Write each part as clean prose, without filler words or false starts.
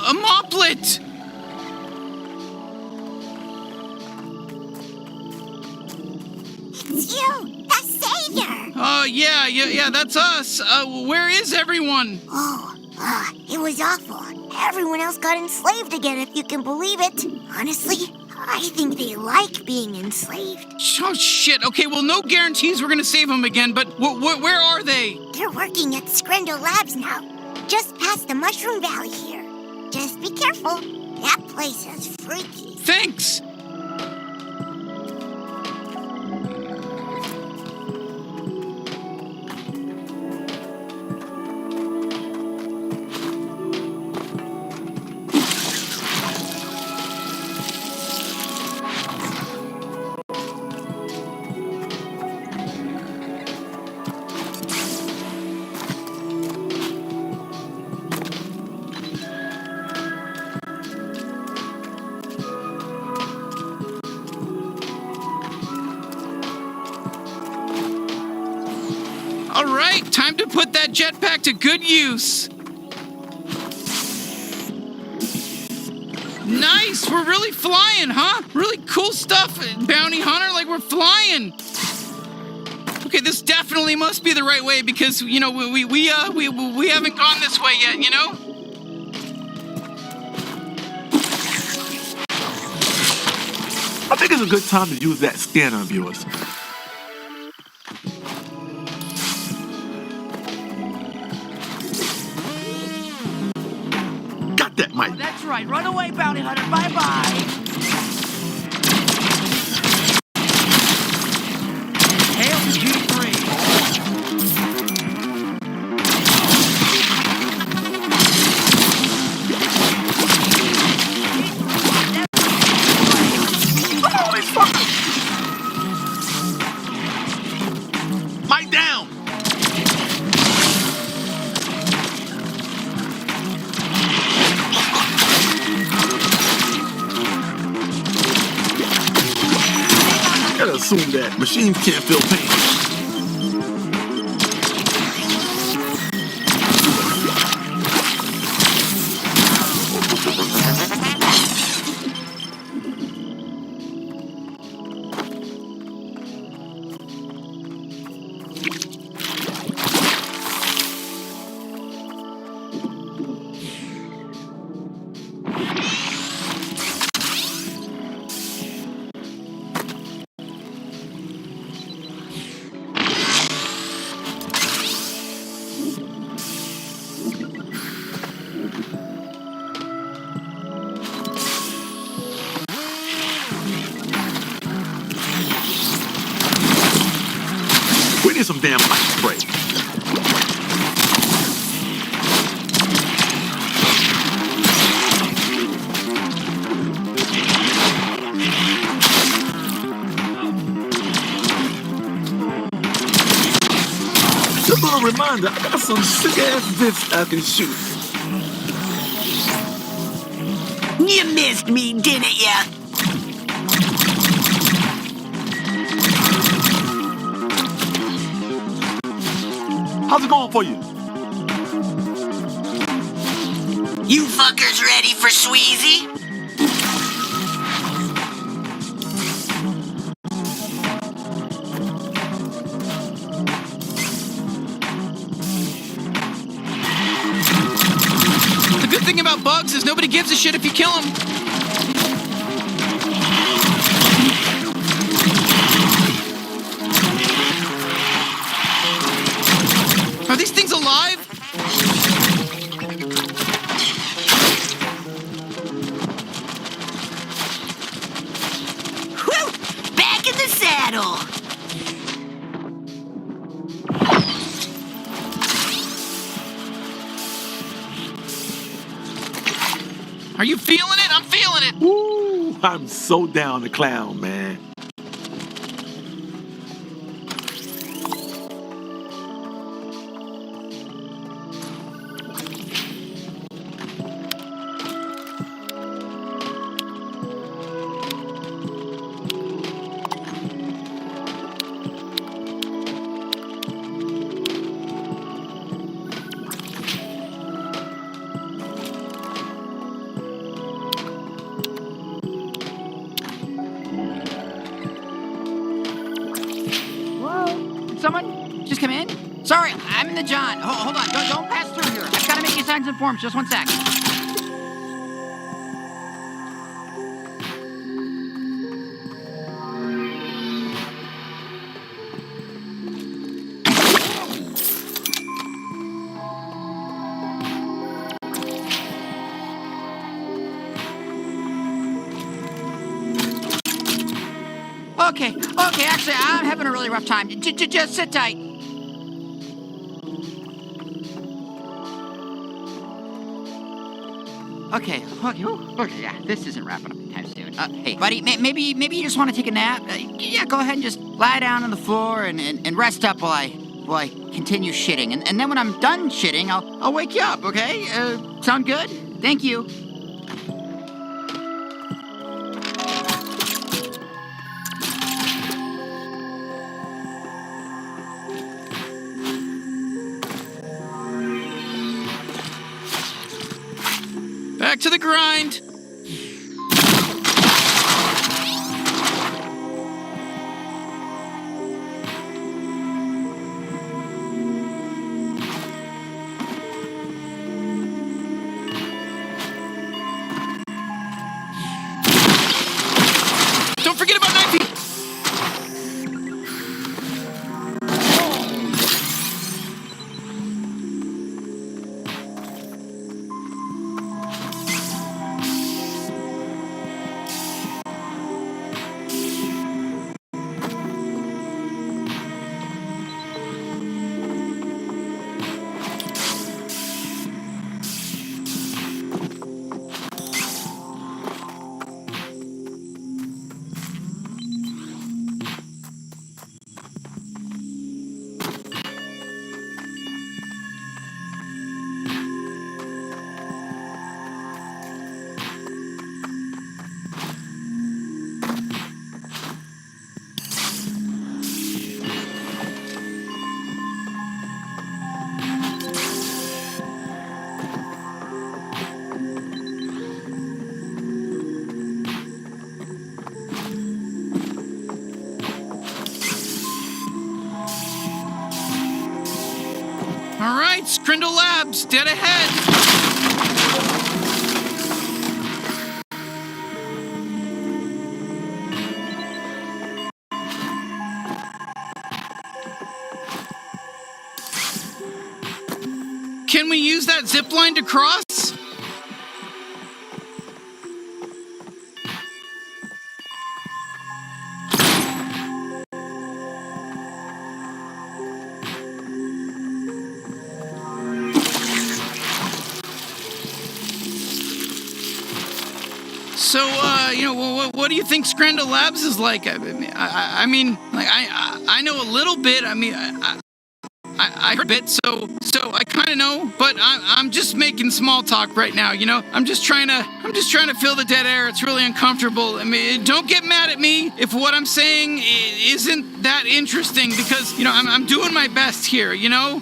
A moplet! It's you, the savior! Yeah, that's us. Where is everyone? It was awful. Everyone else got enslaved again, if you can believe it. Honestly, I think they like being enslaved. Oh, shit. Okay, well, no guarantees we're gonna save them again, but where are they? They're working at Skrendo Labs now, just past the Mushroom Valley here. Just be careful. That place is freaky. Thanks! All right, time to put that jetpack to good use. Nice, we're really flying, huh? Really cool stuff, Bounty Hunter, like we're flying. Okay, this definitely must be the right way because, you know, we haven't gone this way yet, you know? I think it's a good time to use that scanner of yours. Got that, Mike. Oh, that's right. Run away, Bounty Hunter. Bye-bye. Hail to G3. Holy fuck! Mike down! Gotta assume that machines can't feel pain. We need some damn light spray. Just a little reminder, I got some sick ass bits I can shoot. You missed me, didn't ya? How's it going for you? You fuckers ready for Sweezy? The good thing about bugs is nobody gives a shit if you kill them. Are these things alive? Whew! Back in the saddle! Are you feeling it? I'm feeling it. Woo! I'm so down to clown, man. the John. Hold on. Don't pass through here. I've got to make you sign some forms. Just 1 sec. Okay, actually, I'm having a really rough time. Just sit tight. Okay, yeah, this isn't wrapping up anytime soon. Hey, buddy, maybe you just want to take a nap? Yeah, go ahead and just lie down on the floor and rest up while I continue shitting. And then when I'm done shitting, I'll wake you up, okay? Sound good? Thank you. Back to the grind. Don't forget about knifing. All right, Scrindle Labs, dead ahead. Can we use that zip line to cross? So, what do you think Scrindle Labs is like? I know a little bit. I heard a bit, so I kind of know, but I'm just making small talk right now. You know, I'm just trying to fill the dead air. It's really uncomfortable. I mean, don't get mad at me if what I'm saying isn't that interesting, because I'm doing my best here. You know.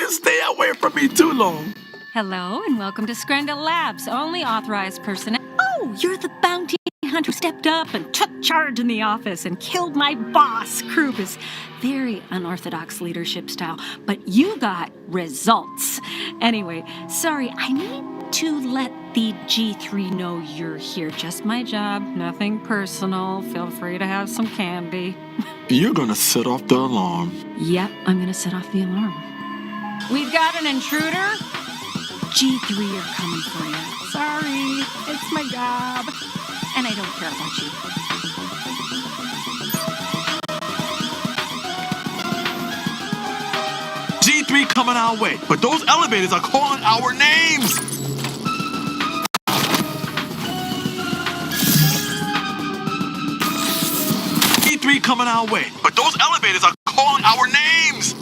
Stay away from me too long. Hello and welcome to Scrindle Labs, only authorized personnel. Oh, you're the bounty man who stepped up and took charge in the office and killed my boss, Krubis. Very unorthodox leadership style, but you got results. Anyway, sorry, I need to let the G3 know you're here. Just my job, nothing personal. Feel free to have some candy. You're gonna set off the alarm. Yep, I'm gonna set off the alarm. We've got an intruder. G3 are coming for you. Sorry, it's my job. And I don't care about you. G3 coming our way, but those elevators are calling our names. G3 coming our way, but those elevators are calling our names.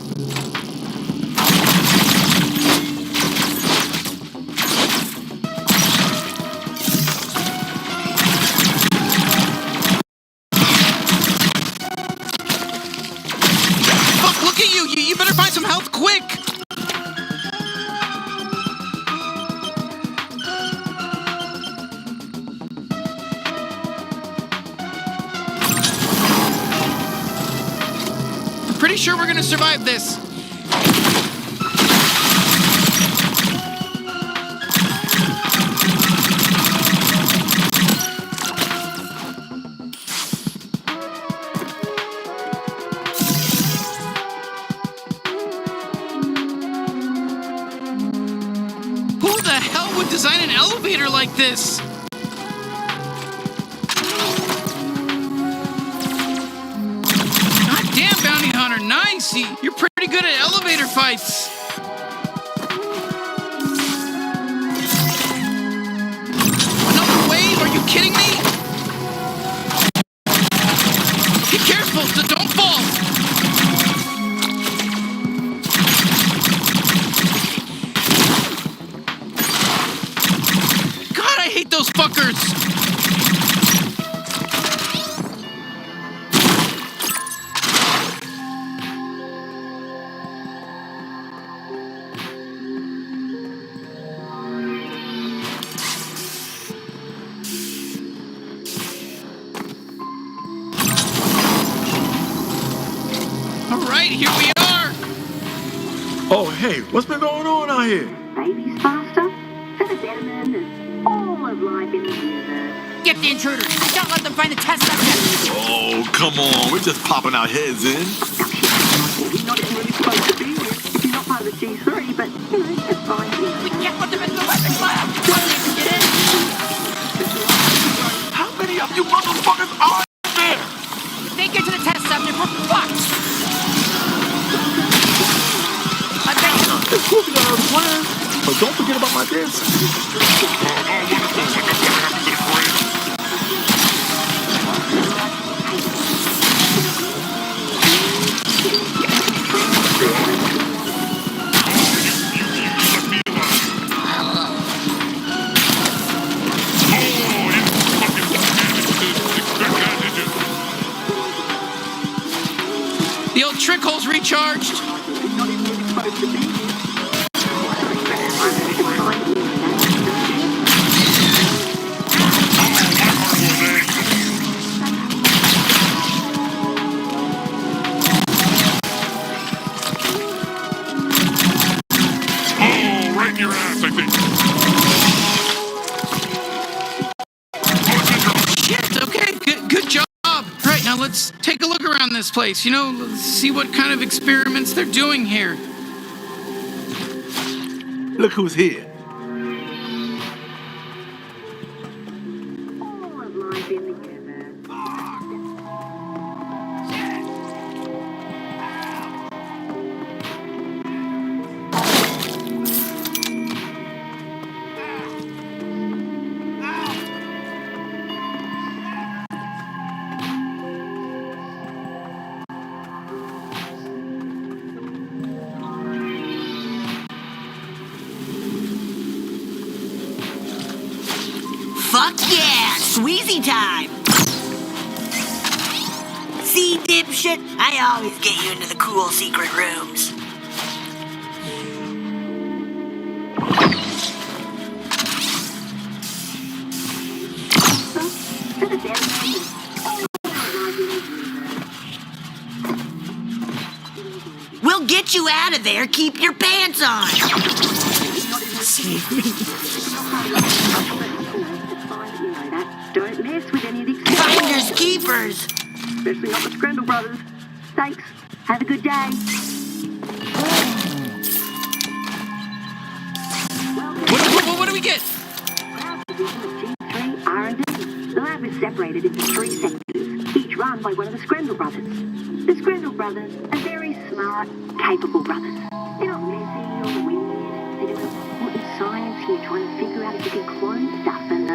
Fuck, look at you! You better find some health quick! I'm pretty sure we're gonna survive this. Who the hell would design an elevator like this? God damn, Bounty Hunter, nice! You're pretty good at elevator fights. Another wave? Are you kidding me? Be careful, don't fall! God, I hate those fuckers! Alright, here we are! Oh, hey, what's been going on out here? Babies faster, Phenomenon is all of life in the universe. Get the intruders. Don't let them find the test subject. Oh, come on, we're just popping our heads in. You're not even really supposed to be here if you're not part of the G3, but it's fine. We can't put them in the weapons lab. Don't let them get in. How many of you motherfuckers are there? If they get to the test subject, we're fucked. I bet you. It's cool you got a plan, but don't forget about my dance. The old trick hole's recharged. Not even really supposed to be here. Oh, right in your ass, I think. Shit, okay, good job. Right, now let's take a look around this place, you know, let's see what kind of experiments they're doing here. Look who's here. All of life in the universe. Fuck yeah! Sweezy time! See, dipshit? I always get you into the cool secret rooms. to the dead. We'll get you out of there. Keep your pants on. Save me. Don't mess with any of the Finders keepers. especially not the Scrandle brothers. Thanks. Have a good day. What do we get? Proud division of G3 R&D. The lab is separated into 3 sectors, each run by one of the Scrandle brothers. The Scrandle brothers are very smart, capable brothers. They're not messy or weird. They do important science here, trying to figure out if you can clone stuff and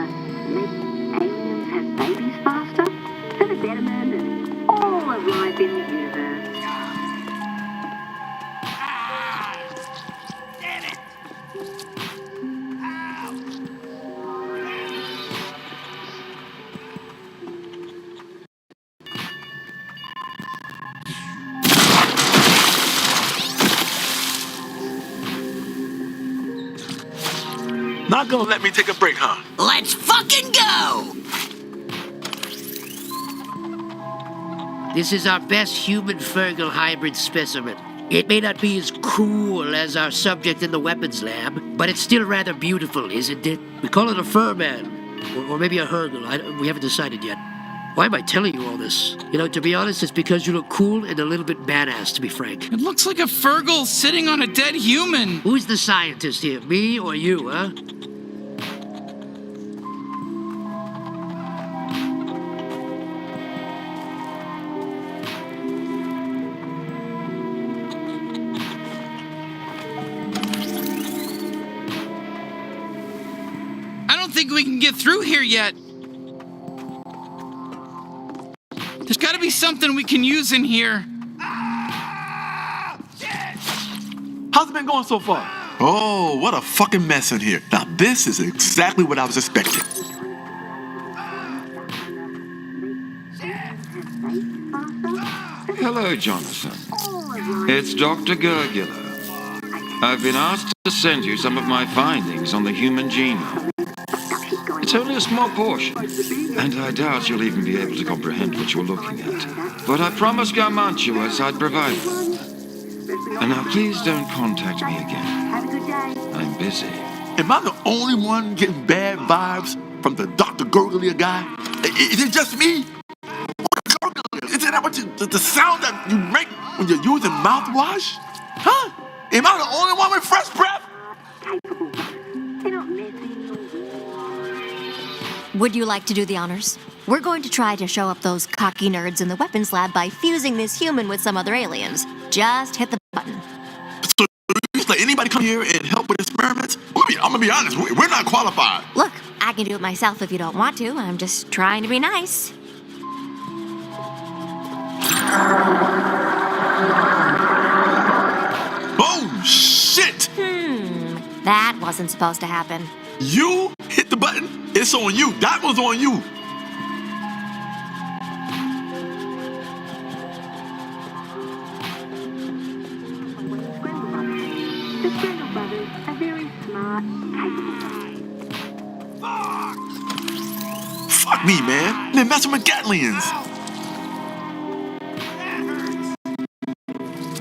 make aliens have babies faster for the betterment of all of life in the universe. Not gonna let me take a break, huh? Let's fucking go! This is our best human Fergal hybrid specimen. It may not be as cool as our subject in the weapons lab, but it's still rather beautiful, isn't it? We call it a furman, or maybe a Hergal. We haven't decided yet. Why am I telling you all this? You know, to be honest, it's because you look cool and a little bit badass, to be frank. It looks like a Fergal sitting on a dead human. Who's the scientist here, me or you, huh? I don't think we can get through here yet. There's got to be something we can use in here. How's it been going so far? Oh, what a fucking mess in here. Now, this is exactly what I was expecting. Hello, Jonathan. It's Dr. Gurgula. I've been asked to send you some of my findings on the human genome. It's only a small portion, and I doubt you'll even be able to comprehend what you're looking at. But I promised Garmantuous I'd provide one. And now please don't contact me again. I'm busy. Am I the only one getting bad vibes from the Dr. Gurglia guy? Is it just me? Isn't that what the sound that you make when you're using mouthwash? Huh? Am I the only one with fresh breath? They're not messy. Would you like to do the honors? We're going to try to show up those cocky nerds in the weapons lab by fusing this human with some other aliens. Just hit the button. So you just let anybody come here and help with experiments? I'm gonna be honest, we're not qualified. Look, I can do it myself if you don't want to. I'm just trying to be nice. Oh, shit! That wasn't supposed to happen. You hit the button? It's on you. That was on you. The Scrandle brothers are very smart, capable. Fuck me, man. They're messing with Gatlians.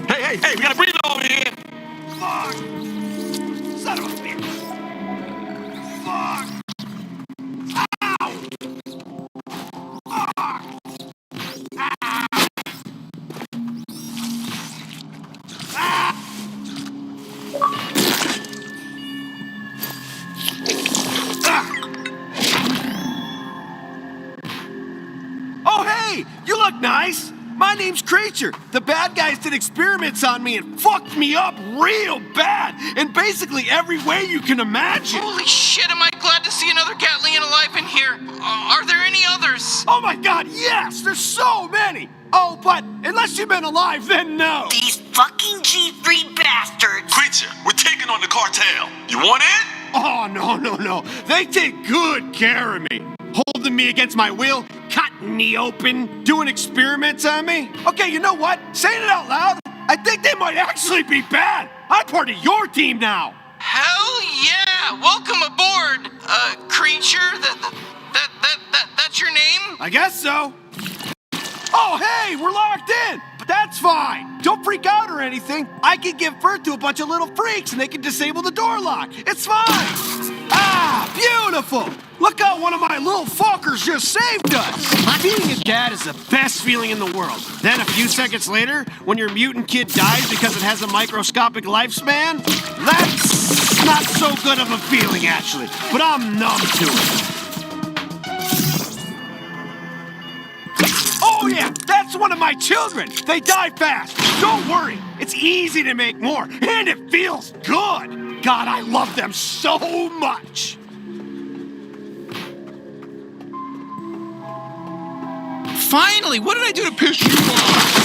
Hey, we gotta breathe over here. Fuck! Son of a bitch! Fuck! Ow! Fuck! Oh, hey! You look nice! My name's Creature. The bad guys did experiments on me and fucked me up real bad in basically every way you can imagine. Holy shit, am I glad to see another Gatlian alive in here. Are there any others? Oh my god, yes! There's so many! Oh, but unless you've been alive, then no. These fucking G3 bastards. Creature, we're taking on the cartel. You want in? Oh, no. They take good care of me. Holding me against my will, cutting me open, doing experiments on me. Okay, you know what? Saying it out loud, I think they might actually be bad. I'm part of your team now. Hell yeah! Welcome aboard, Creature. That's your name? I guess so. Oh, hey, we're locked in. But that's fine. Don't freak out or anything. I can give birth to a bunch of little freaks and they can disable the door lock. It's fine. Ah, beautiful. Look how one of my little fuckers just saved us. Being a dad is the best feeling in the world. Then a few seconds later, when your mutant kid dies because it has a microscopic lifespan, that's not so good of a feeling, actually. But I'm numb to it. Oh yeah, that's one of my children. They die fast. Don't worry, it's easy to make more, and it feels good. God, I love them so much. Finally, what did I do to piss you off?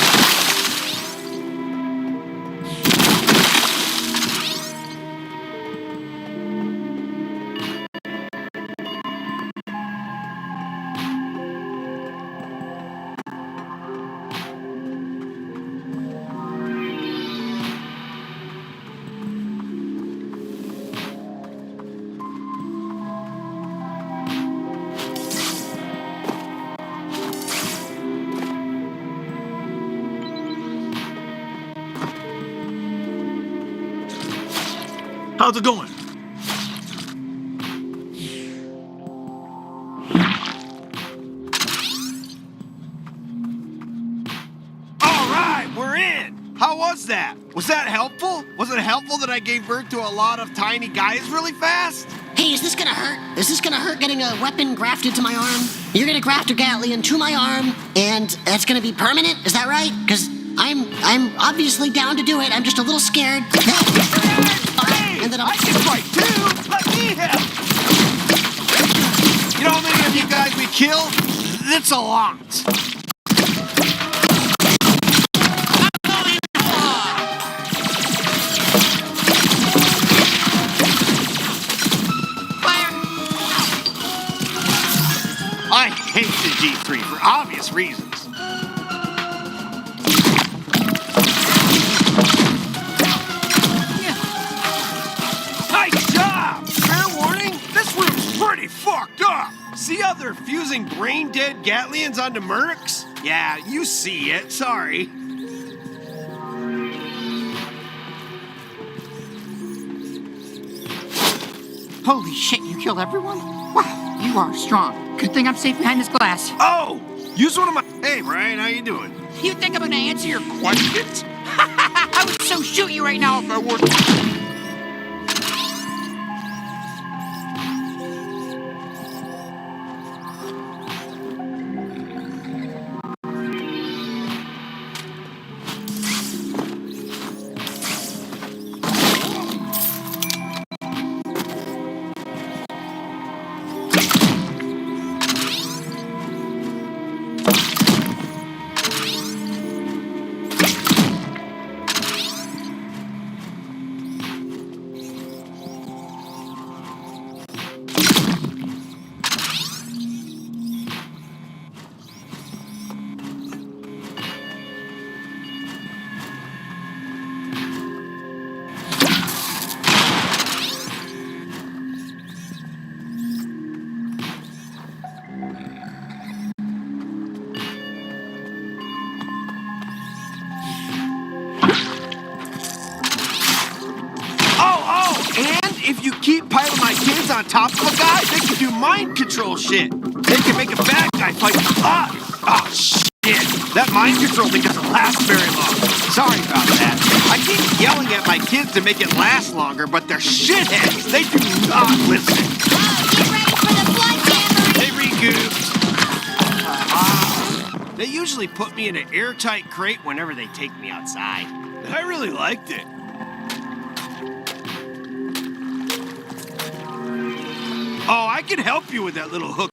How's it going? All right, we're in. How was that? Was that helpful? Was it helpful that I gave birth to a lot of tiny guys really fast? Hey, is this gonna hurt? Is this gonna hurt getting a weapon grafted to my arm? You're gonna graft a Gatlian to my arm, and that's gonna be permanent? Is that right? Because I'm obviously down to do it. I'm just a little scared. And then I can fight too! Let me help! You know how many of you guys we kill? It's a lot. I hate the G3 for obvious reasons. Nice job! Fair warning, this room's pretty fucked up. See how they're fusing brain-dead Gatlians onto mercs? Yeah, you see it, sorry. Holy shit, you killed everyone? Wow, you are strong. Good thing I'm safe behind this glass. Oh! Use one of my... Hey, Brian, how you doing? You think I'm gonna answer your questions? I would so shoot you right now if I were. If you keep piling my kids on top of a guy, they can do mind control shit. They can make a bad guy fight us. Oh, shit. That mind control thing doesn't last very long. Sorry about that. I keep yelling at my kids to make it last longer, but they're shitheads. They do not listen. Get ready for the blood jamboree! They regooped. They usually put me in an airtight crate whenever they take me outside. And I really liked it. Oh, I can help you with that little hook